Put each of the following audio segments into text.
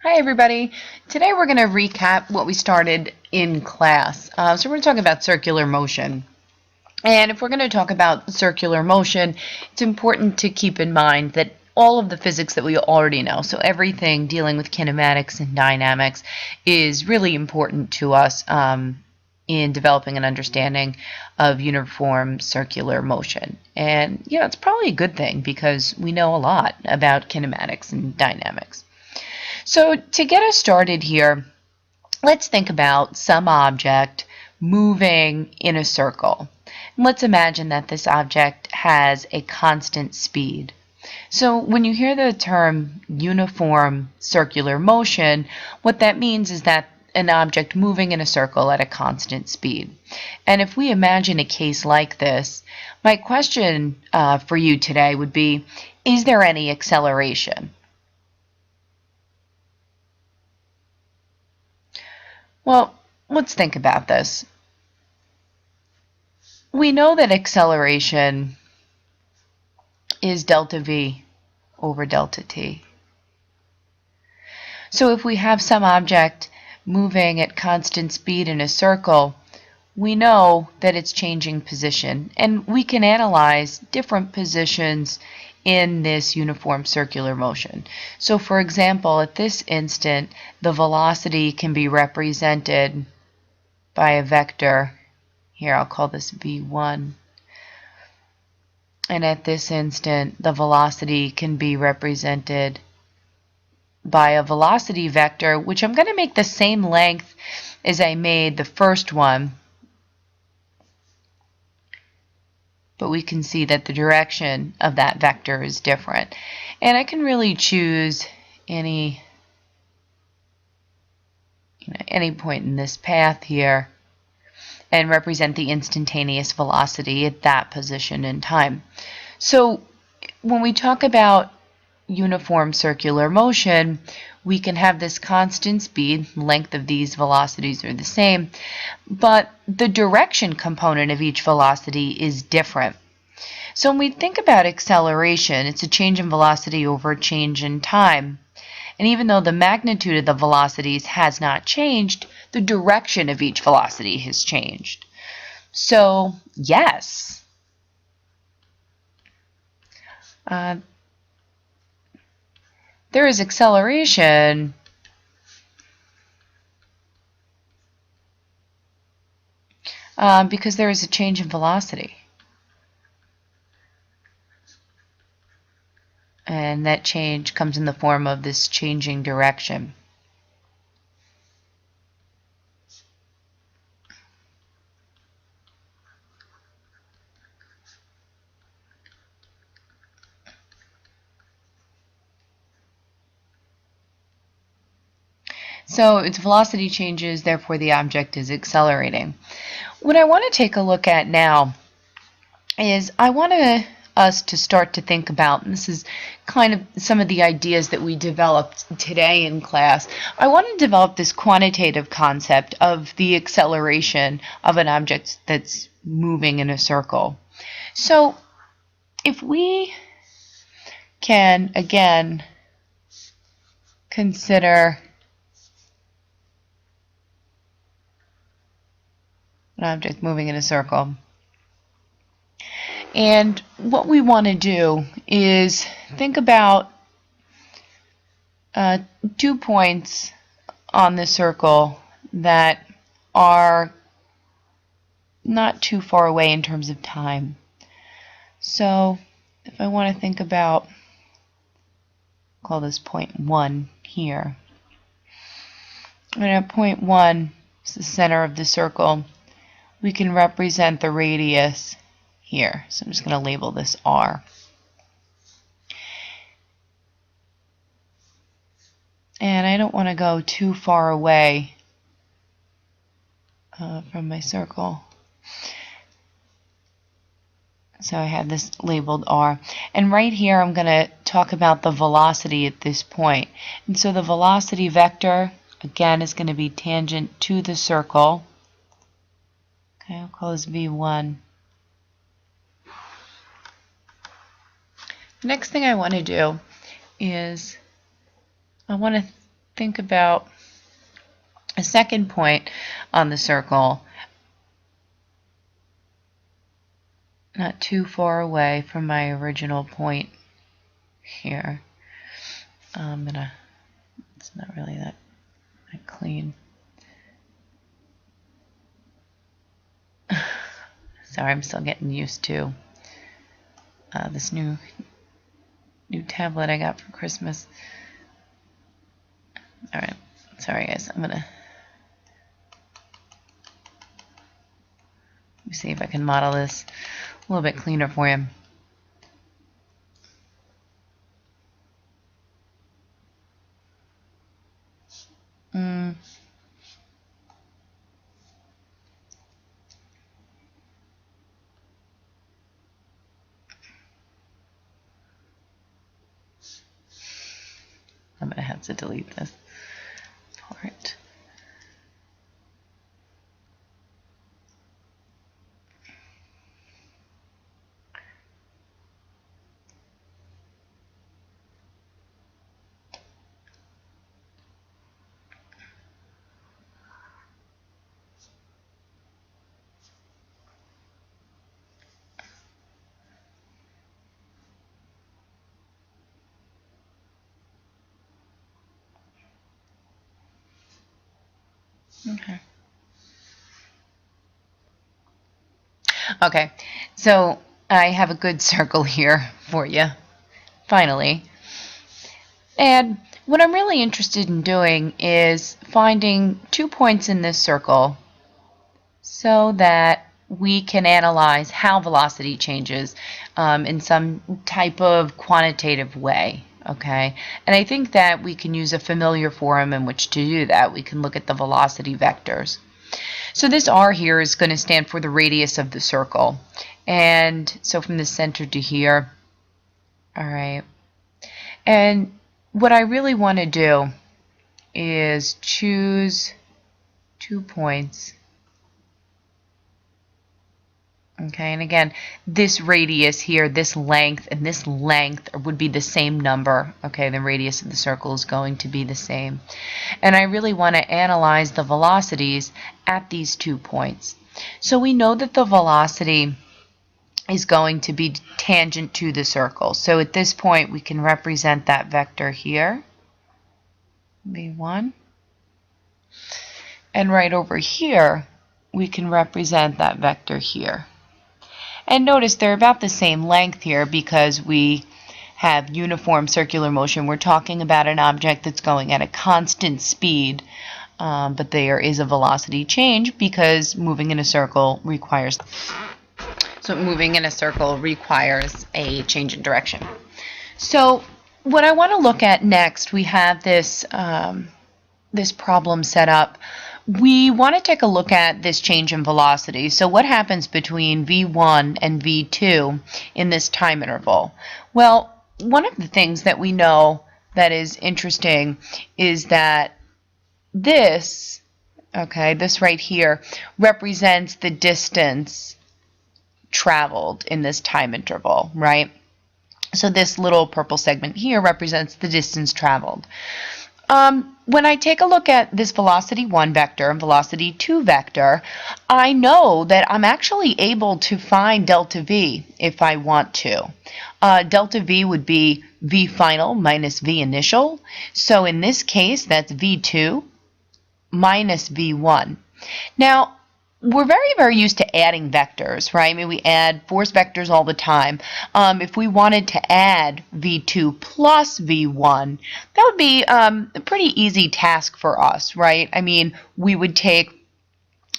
Hi everybody. Today we're going to recap what we started in class. So we're going to talk about circular motion. And if we're going to talk about circular motion, it's important to keep in mind that all of the physics that we already know, so everything dealing with kinematics and dynamics, is really important to us in developing an understanding of uniform circular motion. And, it's probably a good thing because we know a lot about kinematics and dynamics. So to get us started here, let's think about some object moving in a circle. And let's imagine that this object has a constant speed. So when you hear the term uniform circular motion, what that means is that an object moving in a circle at a constant speed. And if we imagine a case like this, my question for you today would be, is there any acceleration? Well, let's think about this. We know that acceleration is delta v over delta t. So if we have some object moving at constant speed in a circle, we know that it's changing position, and we can analyze different positions in this uniform circular motion. So for example, at this instant, the velocity can be represented by a vector. Here, I'll call this v1. And at this instant, the velocity can be represented by a velocity vector, which I'm going to make the same length as I made the first one. But we can see that the direction of that vector is different. And I can really choose any point in this path here and represent the instantaneous velocity at that position in time. So when we talk about uniform circular motion, we can have this constant speed, length of these velocities are the same, but the direction component of each velocity is different. So when we think about acceleration, it's a change in velocity over a change in time. And even though the magnitude of the velocities has not changed, the direction of each velocity has changed. So, yes. There is acceleration because there is a change in velocity. And that change comes in the form of this changing direction. So its velocity changes, therefore the object is accelerating. What I want to take a look at now is I want us to start to think about, and this is kind of some of the ideas that we developed today in class. I want to develop this quantitative concept of the acceleration of an object that's moving in a circle. So if we can, again, consider an object moving in a circle. And what we want to do is think about 2 points on the circle that are not too far away in terms of time. So if I want to think about, call this point 1 here. And at point 1 is the center of the circle. We can represent the radius here. So I'm just going to label this R. And I don't want to go too far away from my circle. So I have this labeled R. And right here I'm going to talk about the velocity at this point. And so the velocity vector, again, is going to be tangent to the circle. Okay, I'll call this V1. The next thing I want to do is I want to think about a second point on the circle, not too far away from my original point here. It's not really that clean. Sorry, I'm still getting used to this new tablet I got for Christmas. All right, sorry guys, let me see if I can model this a little bit cleaner for you. I'm going to have to delete this part. Okay, so I have a good circle here for you, finally. And what I'm really interested in doing is finding 2 points in this circle so that we can analyze how velocity changes in some type of quantitative way. Okay, and I think that we can use a familiar form in which to do that. We can look at the velocity vectors. So this R here is going to stand for the radius of the circle. And so from the center to here, all right. And what I really want to do is choose 2 points. Okay, and again, this radius here, this length, and this length would be the same number. Okay, the radius of the circle is going to be the same. And I really want to analyze the velocities at these 2 points. So we know that the velocity is going to be tangent to the circle. So at this point, we can represent that vector here, v1. And right over here, we can represent that vector here. And notice they're about the same length here because we have uniform circular motion. We're talking about an object that's going at a constant speed, but there is a velocity change because moving in a circle requires a change in direction. So what I want to look at next, we have this this problem set up. We want to take a look at this change in velocity. So what happens between v1 and v2 in this time interval? Well, one of the things that we know that is interesting is that this, okay, this right here represents the distance traveled in this time interval, right? So this little purple segment here represents the distance traveled. When I take a look at this velocity 1 vector and velocity 2 vector, I know that I'm actually able to find delta v if I want to. Delta v would be v final minus v initial. So in this case, that's v2 minus v1. Now, we're very used to adding vectors, right? I mean, we add force vectors all the time. If we wanted to add v2 plus v1, that would be a pretty easy task for us, right? I mean, we would take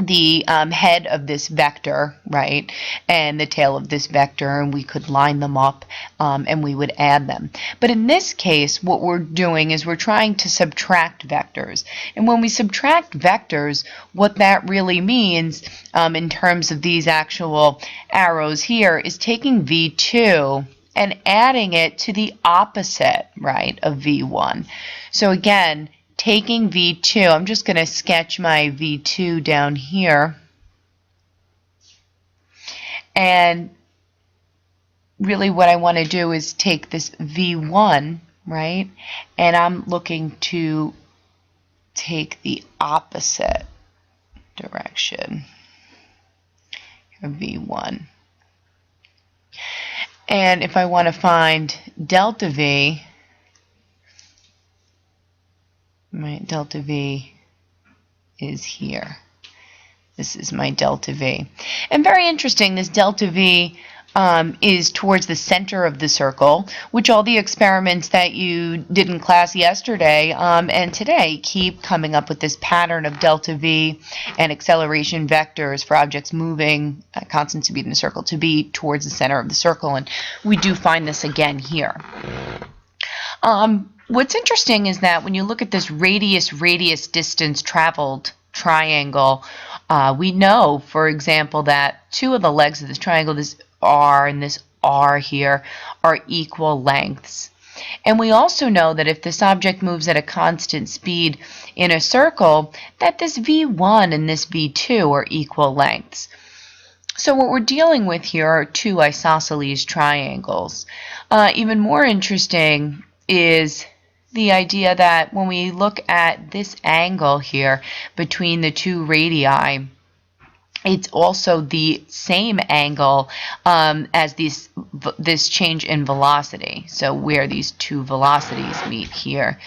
the head of this vector, right, and the tail of this vector, and we could line them up and we would add them. But in this case, what we're doing is we're trying to subtract vectors. And when we subtract vectors, what that really means in terms of these actual arrows here is taking v2 and adding it to the opposite, right, of v1. So again, taking v2, I'm just going to sketch my v2 down here. And really what I want to do is take this v1, right, and I'm looking to take the opposite direction, V1. And if I want to find delta V, my delta V is here. This is my delta V. And very interesting, this delta V is towards the center of the circle, which all the experiments that you did in class yesterday and today keep coming up with this pattern of delta V and acceleration vectors for objects moving at constant speed in a circle to be towards the center of the circle. And we do find this again here. What's interesting is that when you look at this radius distance traveled triangle, we know, for example, that two of the legs of this triangle, this R and this R here, are equal lengths. And we also know that if this object moves at a constant speed in a circle, that this V1 and this V2 are equal lengths. So what we're dealing with here are two isosceles triangles. Even more interesting is the idea that when we look at this angle here between the two radii, it's also the same angle as this change in velocity. So where these two velocities meet here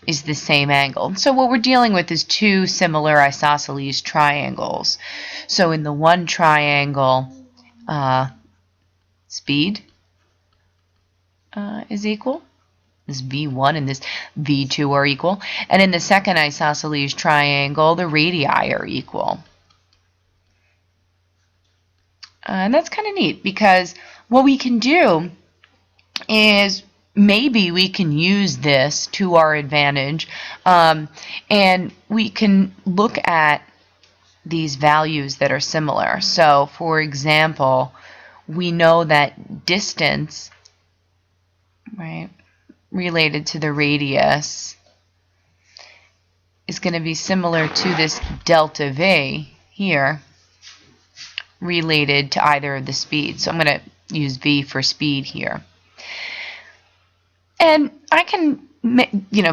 is the same angle. So what we're dealing with is two similar isosceles triangles. So in the one triangle, speed is equal. This V1 and this V2 are equal. And in the second isosceles triangle, the radii are equal. And that's kind of neat, because what we can do is maybe we can use this to our advantage, and we can look at these values that are similar. So, for example, we know that distance, right, related to the radius is going to be similar to this delta V here, related to either of the speeds. So I'm going to use V for speed here. And I can,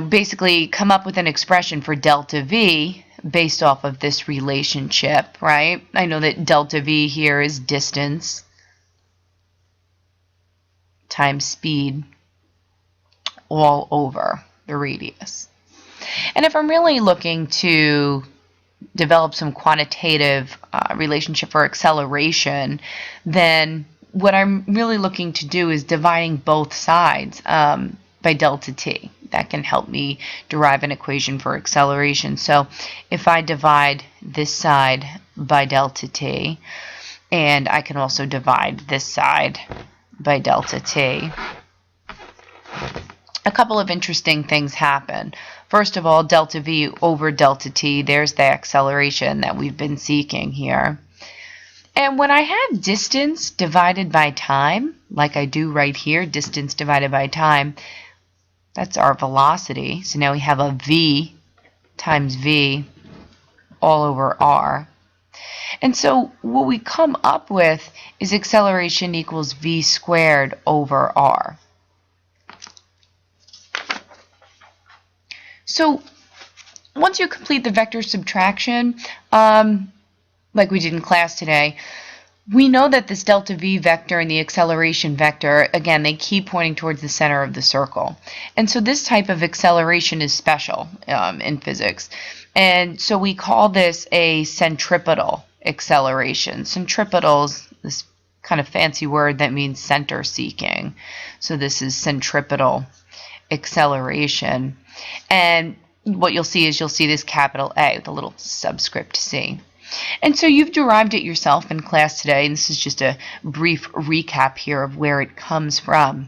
basically come up with an expression for delta V based off of this relationship, right? I know that delta V here is distance times speed all over the radius. And if I'm really looking to develop some quantitative relationship for acceleration, then what I'm really looking to do is dividing both sides by delta t. That can help me derive an equation for acceleration. So if I divide this side by delta t, and I can also divide this side by delta t, a couple of interesting things happen. First of all, delta V over delta t, there's the acceleration that we've been seeking here. And when I have distance divided by time, like I do right here, distance divided by time, that's our velocity. So now we have a V times V all over R. And so what we come up with is acceleration equals V squared over R. So once you complete the vector subtraction, like we did in class today, we know that this delta V vector and the acceleration vector, again, they keep pointing towards the center of the circle. And so this type of acceleration is special in physics. And so we call this a centripetal acceleration. Centripetal is this kind of fancy word that means center seeking. So this is centripetal acceleration. And what you'll see is this capital A with a little subscript C. And so you've derived it yourself in class today, and this is just a brief recap here of where it comes from.